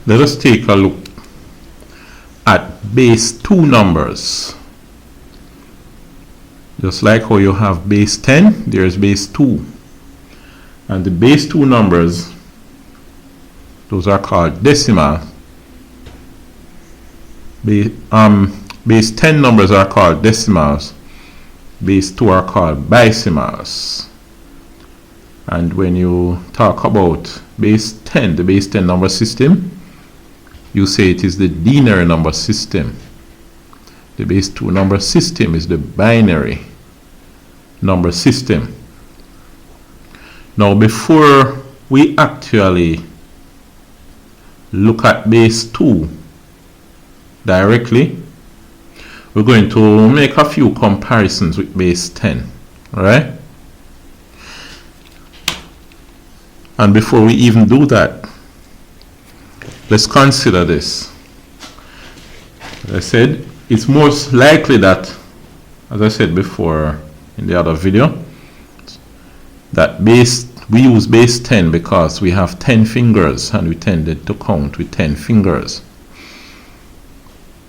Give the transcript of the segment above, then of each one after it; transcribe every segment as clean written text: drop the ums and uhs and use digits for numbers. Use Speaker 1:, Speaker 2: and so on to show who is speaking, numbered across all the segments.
Speaker 1: Let us take a look at base 2 numbers. Just like how you have base 10, there's base 2. And the base 2 numbers, those are called decimal. Base 10 numbers are called decimals. Base 2 are called decimals. And when you talk about base 10, the base 10 number system, you say it is the denary number system. The base 2 number system is the binary number system. Now, before we actually look at base 2 directly, we're going to make a few comparisons with base 10, right? And before we even do that, let's consider this. As I said, it's most likely that, as I said before in the other video, that we use base 10 because we have 10 fingers and we tended to count with 10 fingers.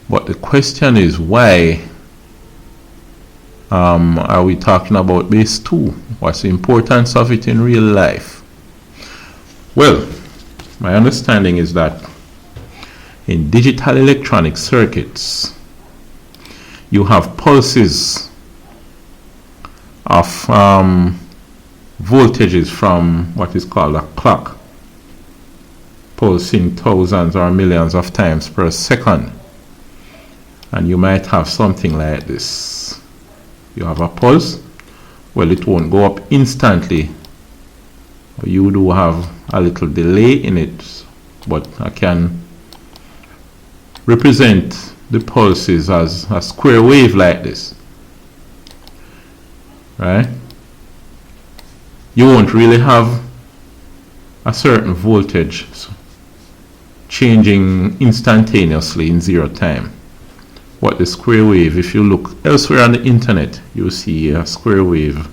Speaker 1: But the question is, why are we talking about base 2? What's the importance of it in real life? Well, my understanding is that in digital electronic circuits, you have pulses of voltages from what is called a clock, pulsing thousands or millions of times per second. And you might have something like this. You have a pulse. Well, it won't go up instantly. You do have a little delay in it, but I can represent the pulses as a square wave like this, right? You won't really have a certain voltage changing instantaneously in 0 time. What the square wave, if you look elsewhere on the internet, you'll see a square wave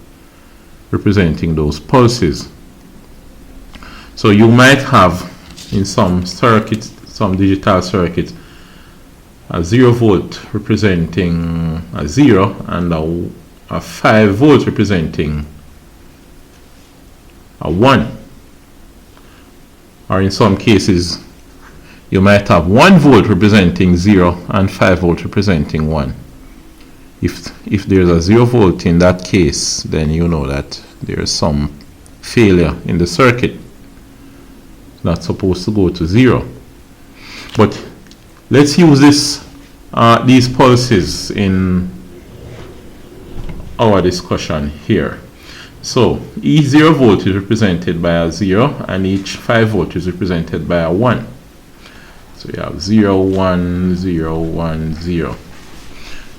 Speaker 1: representing those pulses. So you might have in some circuits, some digital circuits, a 0 volt representing a 0 and a 5 volt representing a 1. Or in some cases, you might have 1 volt representing 0 and 5 volt representing 1. If there's a 0 volt in that case, then you know that there's some failure in the circuit. It's not supposed to go to 0. But let's use these pulses in our discussion here. So each 0 volt is represented by a 0 and each 5 volt is represented by a 1. So you have 0, 1, 0, 1, 0.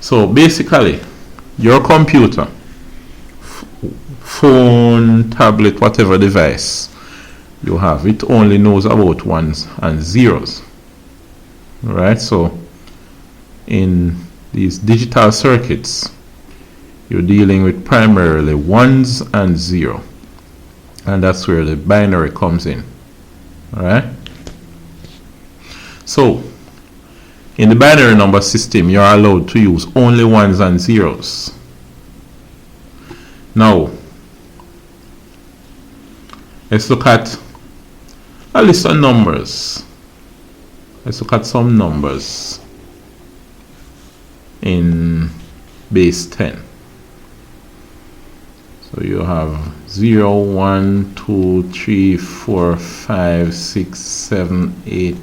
Speaker 1: So basically, your computer, phone, tablet, whatever device you have, it only knows about 1s and 0s. Alright, so in these digital circuits, you're dealing with primarily 1s and 0. And that's where the binary comes in. Alright? So, in the binary number system, you're allowed to use only 1s and 0s. Now, let's look at a list of numbers. Let's look at some numbers in base 10. So you have 0, 1, 2, 3, 4, 5, 6, 7, 8,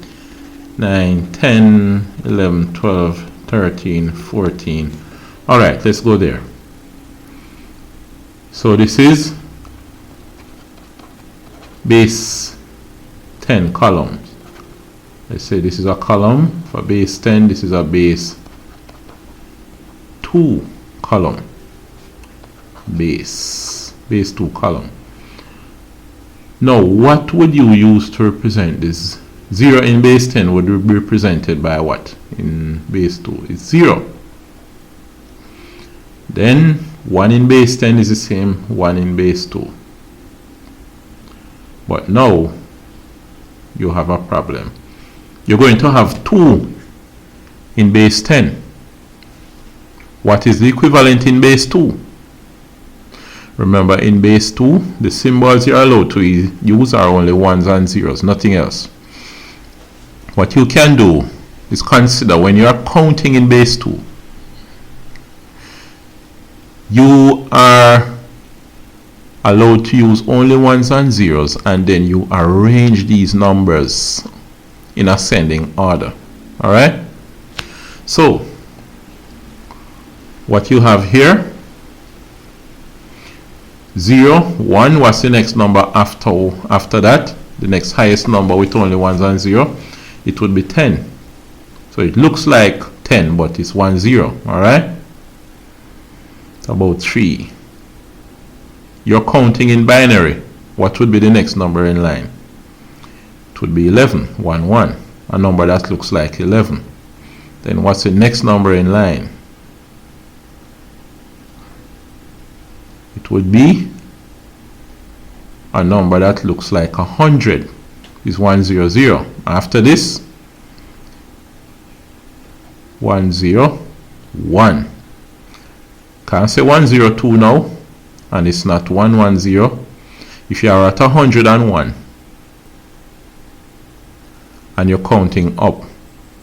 Speaker 1: 9, 10, 11, 12, 13, 14. Alright, let's go there. So this is base 10 columns. Let's say this is a column for base 10, this is a base 2 column. Base 2 column. Now, what would you use to represent this? 0 in base 10 would be represented by what in base 2? It's 0. Then 1 in base 10 is the same 1 in base 2. But now you have a problem. you're going to have 2 in base 10. What is the equivalent in base 2? Remember, in base 2, the symbols you're allowed to use are only 1s and 0s, nothing else. What you can do is consider when you are counting in base 2, you are allowed to use only 1s and 0s, and then you arrange these numbers in ascending order. Alright? So, what you have here, 0, 1, what's the next number after that? The next highest number with only 1s and 0, it would be 10. So it looks like 10, but it's 1, 0. Alright? It's about 3. You're counting in binary. What would be the next number in line? It would be 11, 1, 1. A number that looks like 11. Then what's the next number in line? It would be a number that looks like 100. Is 100. After this, 101. Can't say 102 now, and it's not 110. If you are at 101 and you're counting up,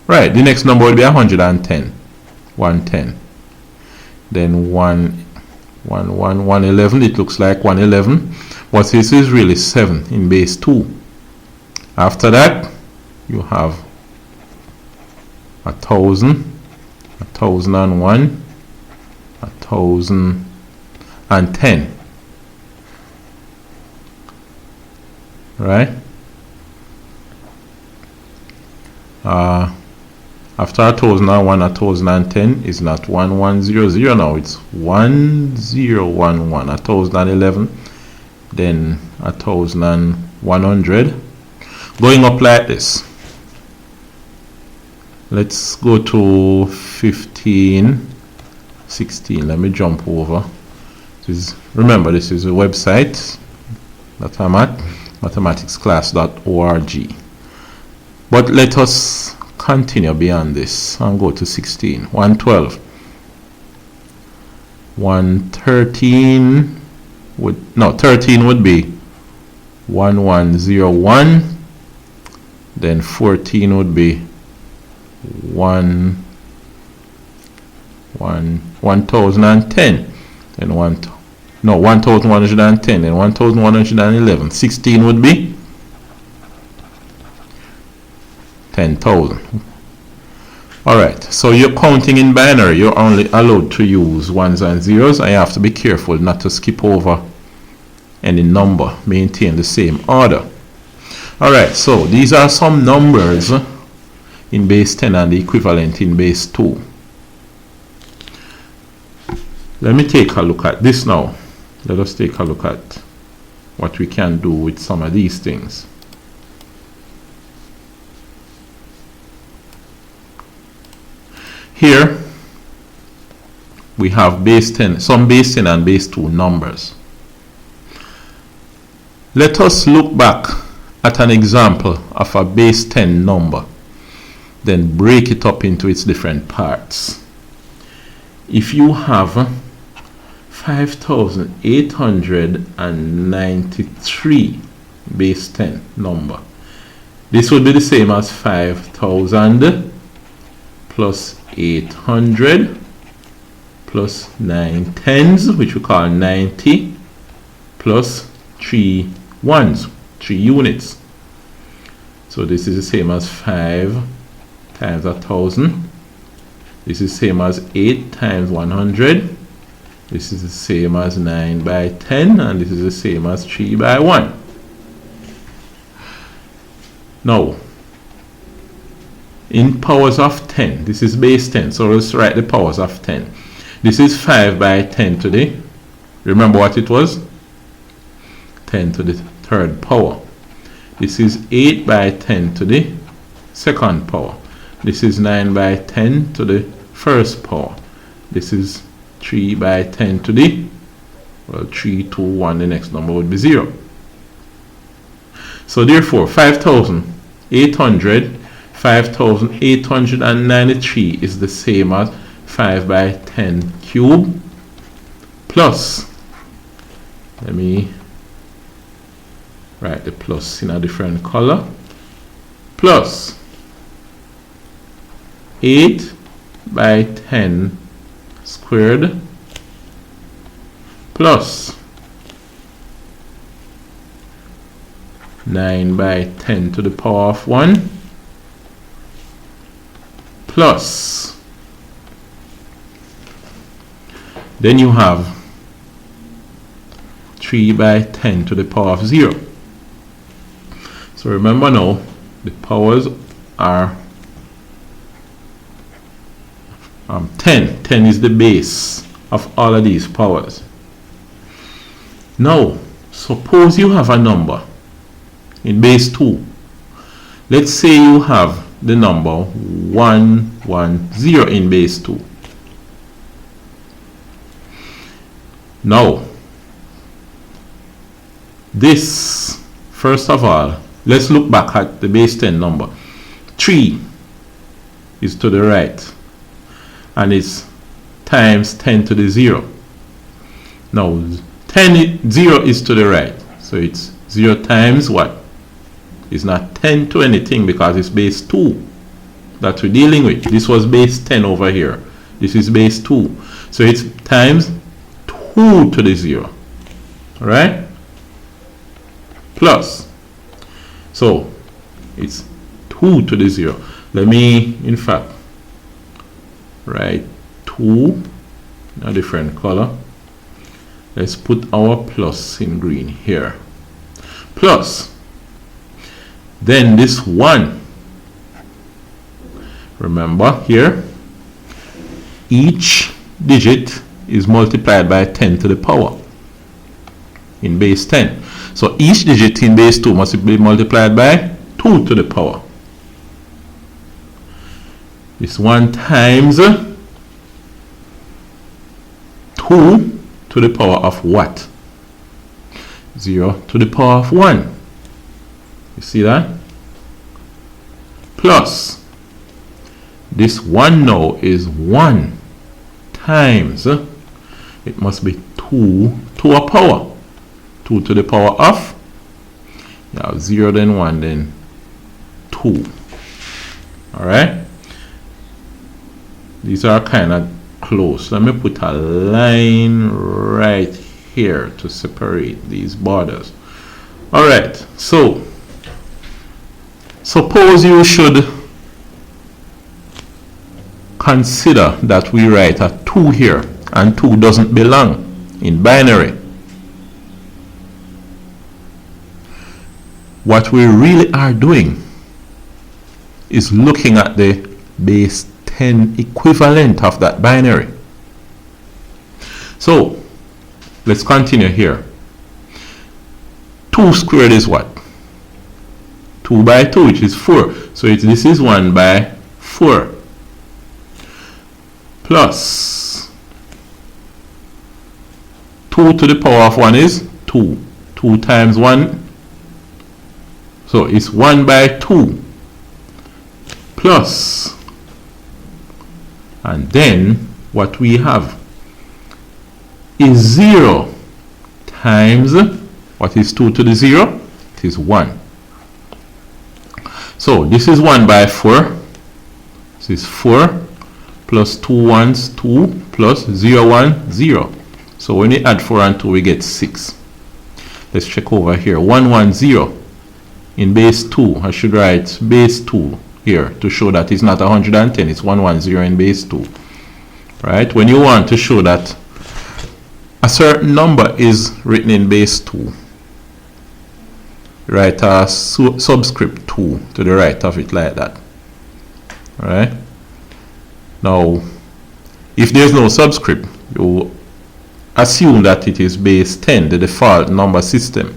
Speaker 1: right, the next number will be 110. 110. Then 111, it looks like 111, but this is really 7 in base 2. After that, you have 1,000, 1,001, 1,010. Right? After 1,001, 1,010 is not 1100 now, it's 1011. 1,011, then 1,100. Going up like this. Let's go to 15, 16. Let me jump over. Remember, this is a website that I'm at, mathematicsclass.org. But let us continue beyond this and go to 16. 112. 113 would, no, 13 would be 1101. Then 14 would be 1,110. Then 1,110. Then 1,111. 16 would be 10,000. Alright, so you're counting in binary. You're only allowed to use 1s and 0s, and you have to be careful not to skip over any number. Maintain the same order. Alright, so these are some numbers in base 10 and the equivalent in base 2. Let me take a look at this now. Let us take a look at what we can do with some of these things. Here we have base 10, some base 10 and base 2 numbers. Let us look back at an example of a base 10 number, then break it up into its different parts. If you have 5,893 base 10 number, this would be the same as 5,000 plus 800 plus 9 tens, which we call 90, plus 3 ones, 3 units. So this is the same as 5 times 1,000. This is the same as 8 times 100. This is the same as 9 by 10, and this is the same as 3 by 1. Now, in powers of 10, this is base 10, so let's write the powers of 10. This is 5 by 10 to the, remember what it was? 10 to the third power. This is 8 by 10 to the second power. This is 9 by 10 to the first power. This is 3 by 10 to the, well, 3, 2, 1, the next number would be 0. So therefore, 5,800, 5,893 is the same as 5 by 10 cube plus, let me write the plus in a different color, plus 8 by 10 squared plus 9 by 10 to the power of 1 plus, then you have 3 by 10 to the power of 0. So remember now, the powers are 10. 10 is the base of all of these powers. Now, suppose you have a number in base 2. Let's say you have the number 110 in base 2. Now, this, first of all, let's look back at the base 10 number. 3 is to the right, and it's times 10 to the 0. Now, 0 is to the right, so it's 0 times what? It's not 10 to anything because it's base 2 that we're dealing with. This was base 10 over here. This is base 2. So it's times 2 to the 0. Alright? Plus. So it's 2 to the 0. Let me, in fact, write 2 in a different color. Let's put our plus in green here. Plus. Then this 1, remember here, each digit is multiplied by 10 to the power in base 10. So each digit in base 2 must be multiplied by 2 to the power. This 1 times 2 to the power of what? 0 to the power of 1. You see that? Plus, this 1 now is 1 times, it must be 2 to a power. 2 to the power of, you have 0 then 1 then 2. Alright? These are kind of close. Let me put a line right here to separate these borders. Alright, so suppose you should consider that we write a 2 here and 2 doesn't belong in binary. What we really are doing is looking at the base 10 equivalent of that binary. So let's continue here. 2 squared is what? 2 by 2, which is 4. So this is 1 by 4. Plus 2 to the power of 1 is 2. 2 times 1. So it's 1 by 2. Plus. And then what we have is 0 times, what is 2 to the 0? It is 1. So this is 1 by 4. This is 4 plus 2 ones, 2 plus 0, 1, 0. So when we add 4 and 2, we get 6. Let's check over here. 1, 1, 0 in base 2. I should write base 2 here to show that it's not 110. It's 1, 1, 0 in base 2. Right? When you want to show that a certain number is written in base 2, write a subscript 2 to the right of it like that. Alright? Now, if there's no subscript, you assume that it is base 10, the default number system.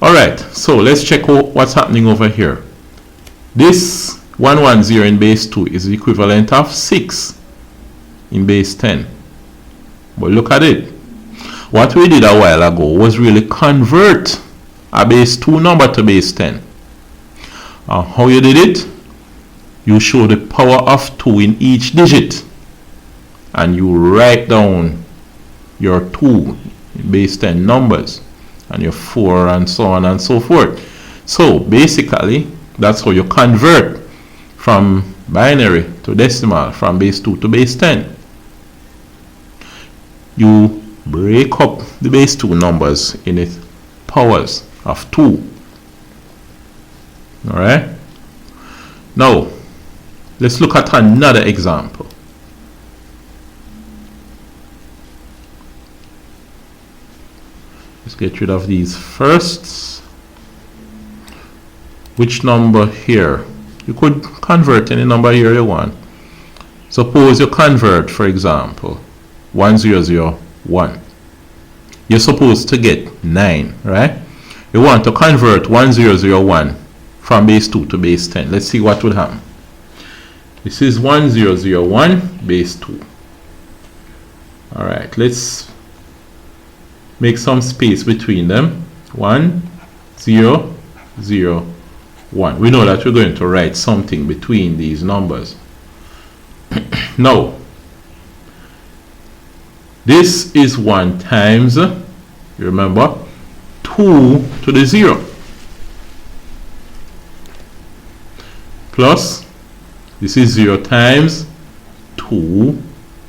Speaker 1: Alright, so let's check what's happening over here. This 110 in base 2 is the equivalent of 6 in base 10. But look at it. What we did a while ago was really convert a base 2 number to base 10. How you did it? you show the power of 2 in each digit, and you write down your 2 base 10 numbers, and your 4, and so on and so forth. So basically, that's how you convert from binary to decimal, from base 2 to base 10. You break up the base 2 numbers in its powers of 2. Alright? Now, let's look at another example. Let's get rid of these first. Which number here? You could convert any number here you want. Suppose you convert, for example, 1001. You're supposed to get 9, right? You want to convert 1001 from base 2 to base 10. Let's see what would happen. This is 1001 base 2. Alright, let's make some space between them. 1, 0, 0, 1. We know that we're going to write something between these numbers. Now, this is 1 times, you remember, 2 to the 0. Plus, this is 0 times 2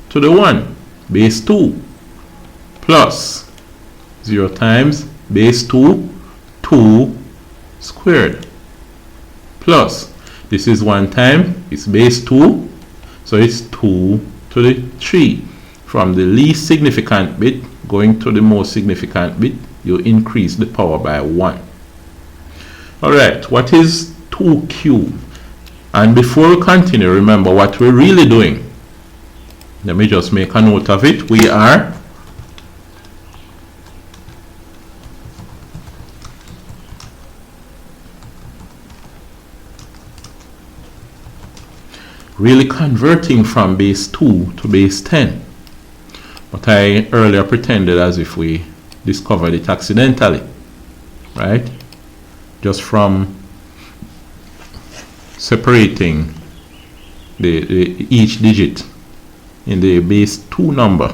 Speaker 1: to the 1, base 2. Plus, 0 times base 2, 2 squared. Plus, this is 1 time, it's base 2, so it's 2 to the 3. From the least significant bit going to the most significant bit, you increase the power by 1. Alright, what is 2 cubed? And before we continue, remember what we're really doing. Let me just make a note of it. We are really converting from base 2 to base 10. But I earlier pretended as if we discovered it accidentally, right? Just from separating each digit in the base 2 number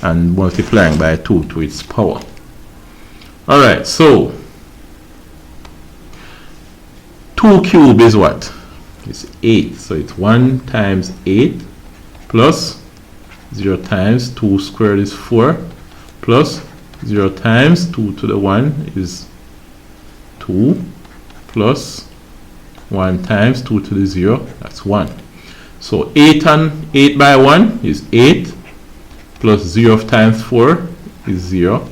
Speaker 1: and multiplying by 2 to its power. Alright, so 2 cubed is what? It's 8. So it's 1 times 8 plus 0 times 2 squared is 4 plus 0 times 2 to the 1 is 2 plus 1 times 2 to the 0, that's 1. So 8 and 8 by 1 is 8 plus 0 times 4 is 0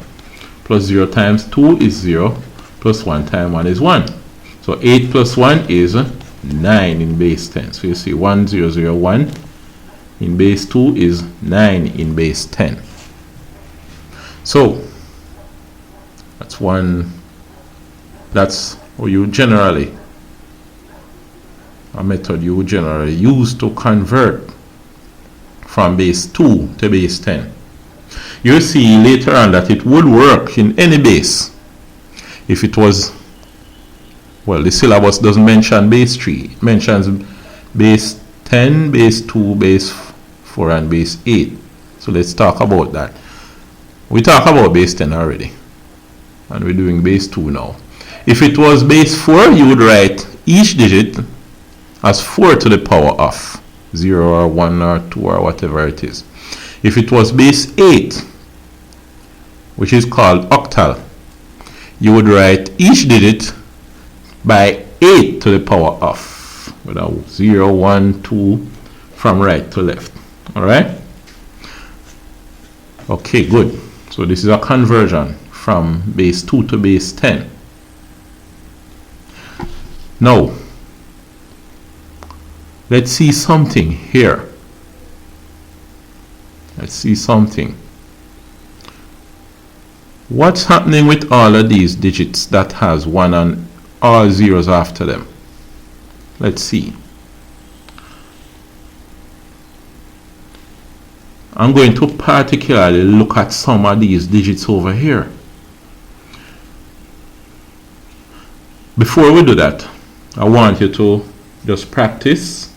Speaker 1: plus 0 times 2 is 0 plus 1 times 1 is 1. So 8 plus 1 is 9 in base 10. So you see 1001 in base 2 is 9 in base 10. So that's one, that's how you generally, a method you would generally use to convert from base 2 to base 10. You'll see later on that it would work in any base. If it was, well, the syllabus doesn't mention base 3. It mentions base 10, base 2, base 4, and base 8. So let's talk about that. We talked about base 10 already, and we're doing base 2 now. If it was base 4, you would write each digit as 4 to the power of 0 or 1 or 2 or whatever it is. If it was base 8, which is called octal, you would write each digit by 8 to the power of, without 0, 1, 2, from right to left. Alright? Okay, good. So this is a conversion from base 2 to base 10. Now, let's see something here. Let's see something. What's happening with all of these digits that has 1 and all zeros after them? Let's see. I'm going to particularly look at some of these digits over here. Before we do that, I want you to just practice.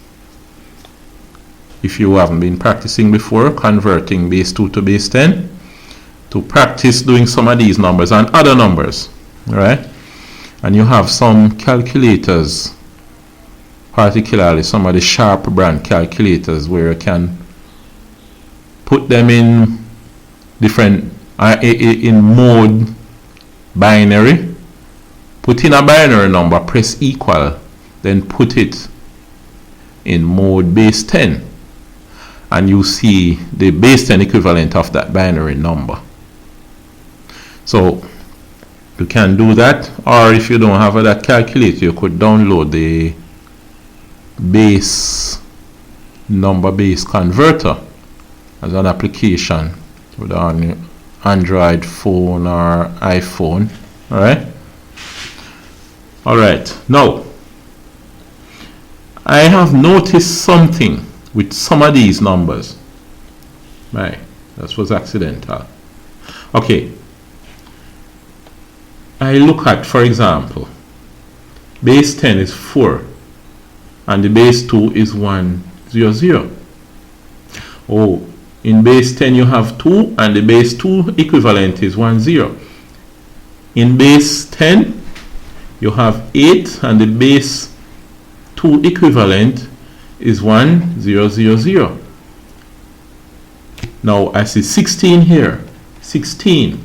Speaker 1: If you haven't been practicing before, converting base 2 to base 10, to practice doing some of these numbers and other numbers, right? And you have some calculators, particularly some of the Sharp brand calculators, where you can put them in different in mode binary. Put in a binary number, press equal, then put it in mode base 10, and you see the base 10 equivalent of that binary number. So you can do that, or if you don't have that calculator, you could download the base number base converter as an application with an Android phone or iPhone. Alright, now I have noticed something with some of these numbers. Right, that was accidental. Okay, I look at, for example, base 10 is 4 and the base 2 is 100. Oh, in base 10 you have 2 and the base 2 equivalent is 10. In base 10 you have 8 and the base 2 equivalent is 1000. Now I see 16 here, 16,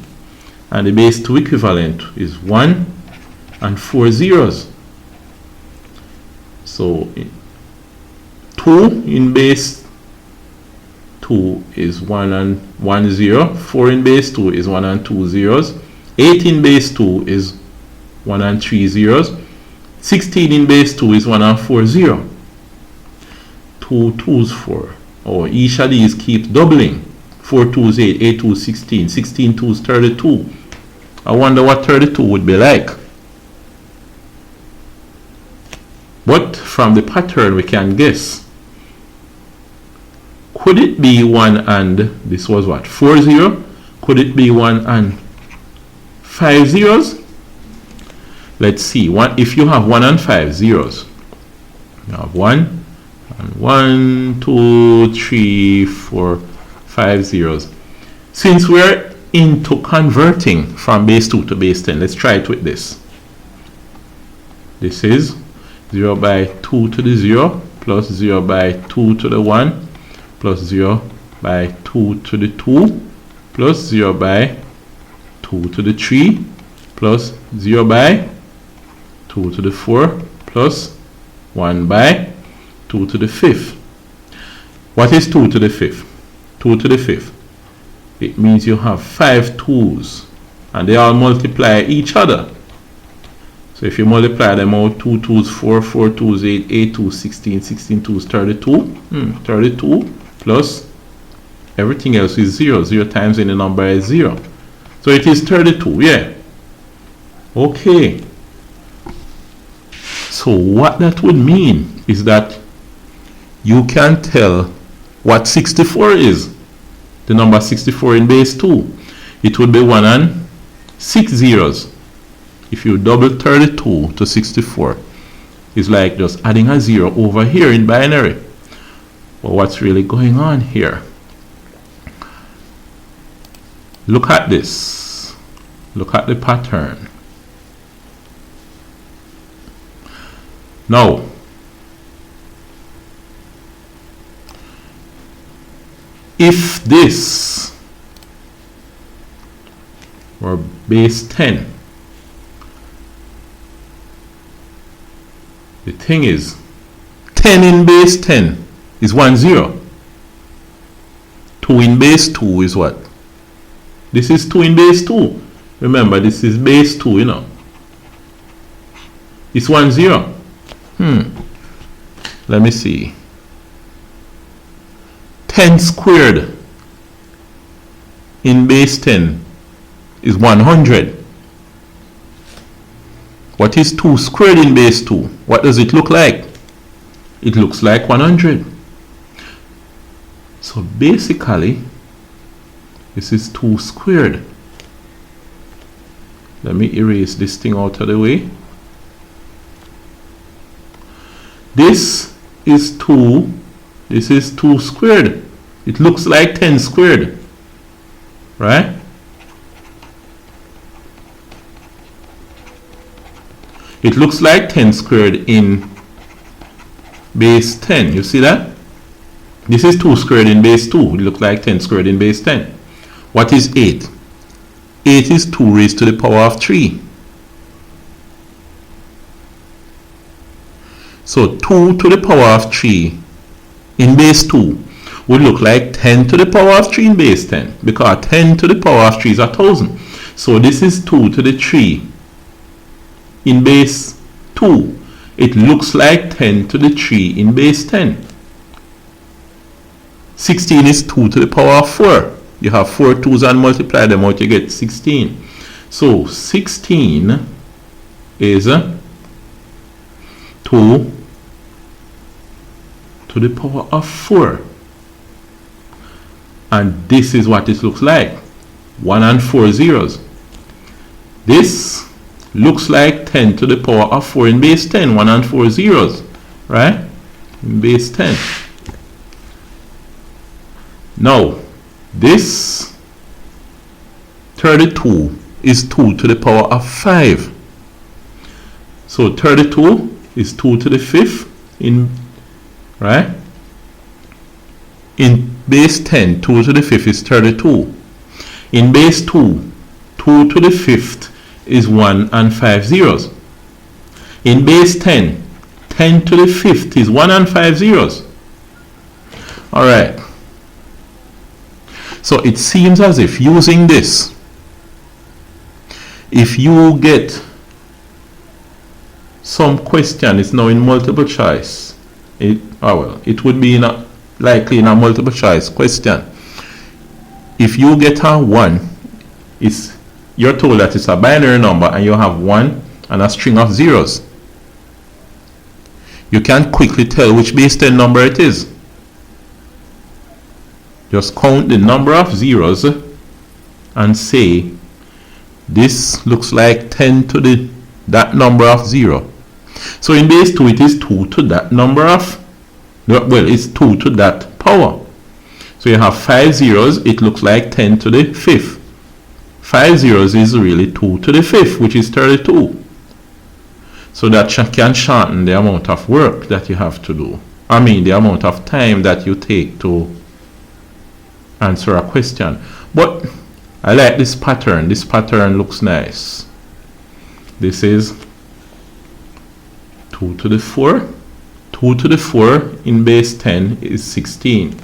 Speaker 1: and the base 2 equivalent is 1 and 4 zeros. So 2 in base 2 is 1 and 1 0, 4 in base 2 is 1 and 2 zeros, 8 in base 2 is 1 and 3 zeros, 16 in base 2 is 1 and 4 0. 2 2s 4. Oh, each of these keeps doubling. 4 2s 8, 8 2s 16, 16 2s 32. I wonder what 32 would be like. But from the pattern we can guess. Could it be 1 and, this was what, 4 0? Could it be 1 and 5 zeros? Let's see. If you have 1 and 5 zeros, you have 1 and 1, 2, 3, 4, 5 zeros. Since we're into converting from base 2 to base 10, let's try it with this. This is 0 by 2 to the 0 plus 0 by 2 to the 1 plus 0 by 2 to the 2 plus 0 by 2 to the 3 plus 0 by 2 to the 4 plus 1 by 2 to the 5th. What is 2 to the 5th? 2 to the 5th. It means you have 5 2's and they all multiply each other. So if you multiply them out, 2 2's 4, 4 2's 8, 8 2's 16, 16 2's 32. 32 plus everything else is 0. 0 times any number is 0. So it is 32, yeah. Okay. So what that would mean is that you can tell what 64 is. The number 64 in base 2. It would be 1 and 6 zeros. If you double 32 to 64, it's like just adding a 0 over here in binary. But what's really going on here? Look at this. Look at the pattern. Now, if this were base 10, the thing is 10 in base 10 is 10. 2 in base 2 is what? This is 2 in base 2. Remember, this is base 2, you know. It's 10. Let me see. 10 squared in base 10 is 100. What is 2 squared in base 2? What does it look like? It looks like 100. So basically, this is 2 squared. Let me erase this thing out of the way. This is 2. This is 2 squared. It looks like 10 squared. Right? It looks like 10 squared in base 10. You see that? This is 2 squared in base 2. It looks like 10 squared in base 10. What is 8? 8 is 2 raised to the power of 3. So 2 to the power of 3 in base 2 would look like 10 to the power of 3 in base 10, because 10 to the power of 3 is 1,000. So this is 2 to the 3 in base 2. It looks like 10 to the 3 in base 10. 16 is 2 to the power of 4. You have 4 2's and multiply them out, you get 16. So 16 is 2 to the power of 4. And this is what it looks like. 1 and 4 zeros. This looks like 10 to the power of 4 in base 10. 1 and 4 zeros. Right? In base 10. Now, this 32 is 2 to the power of 5. So 32 is 2 to the 5th in, right? In base 10, 2 to the 5th is 32. In base 2, 2 to the 5th is 1 and 5 zeros. In base 10, 10 to the 5th is 1 and 5 zeros. Alright. So it seems as if using this, if you get some question, it's now in multiple choice. It would be likely in a multiple choice question. If you get a 1, you're told that it's a binary number and you have 1 and a string of zeros. You can quickly tell which base 10 number it is. Just count the number of zeros and say this looks like 10 to that number of 0. So in base 2 it is 2 to that number of, well, it's 2 to that power. So you have 5 zeros, it looks like 10 to the 5th. 5 zeros is really 2 to the 5th, which is 32. So that can shorten the amount of work that you have to do. I mean the amount of time that you take to answer a question. But I like this pattern. This pattern looks nice. This is 2 to the 4. 2 to the 4 in base 10 is 16.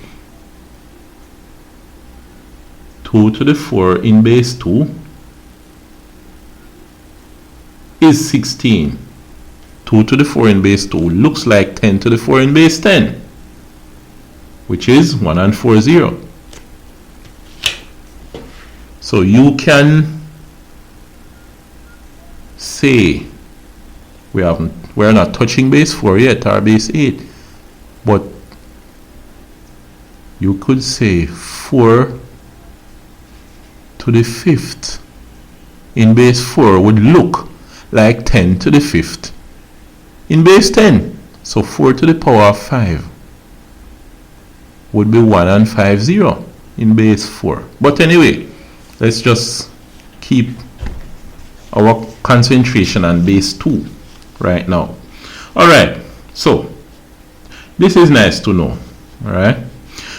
Speaker 1: 2 to the 4 in base 2 is 16. 2 to the 4 in base 2 looks like 10 to the 4 in base 10, which is 1 and 4 0. So you can say we're not touching base 4 yet, or base 8, but you could say 4 to the 5th in base 4 would look like 10 to the 5th in base 10. So 4 to the power of 5 would be 1 and 5 0 in base 4. But anyway, let's just keep our concentration on base 2 right now. Alright, so this is nice to know. Alright,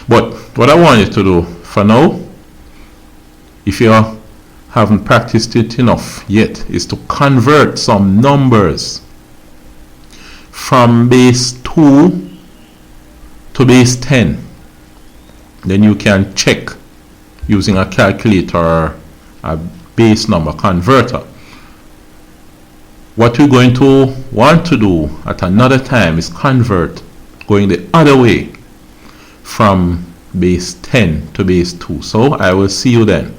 Speaker 1: but what I want you to do for now, if you haven't practiced it enough yet, is to convert some numbers from base 2 to base 10. Then you can check using a calculator or a base number converter. What we're going to want to do at another time is convert going the other way from base 10 to base 2. So I will see you then.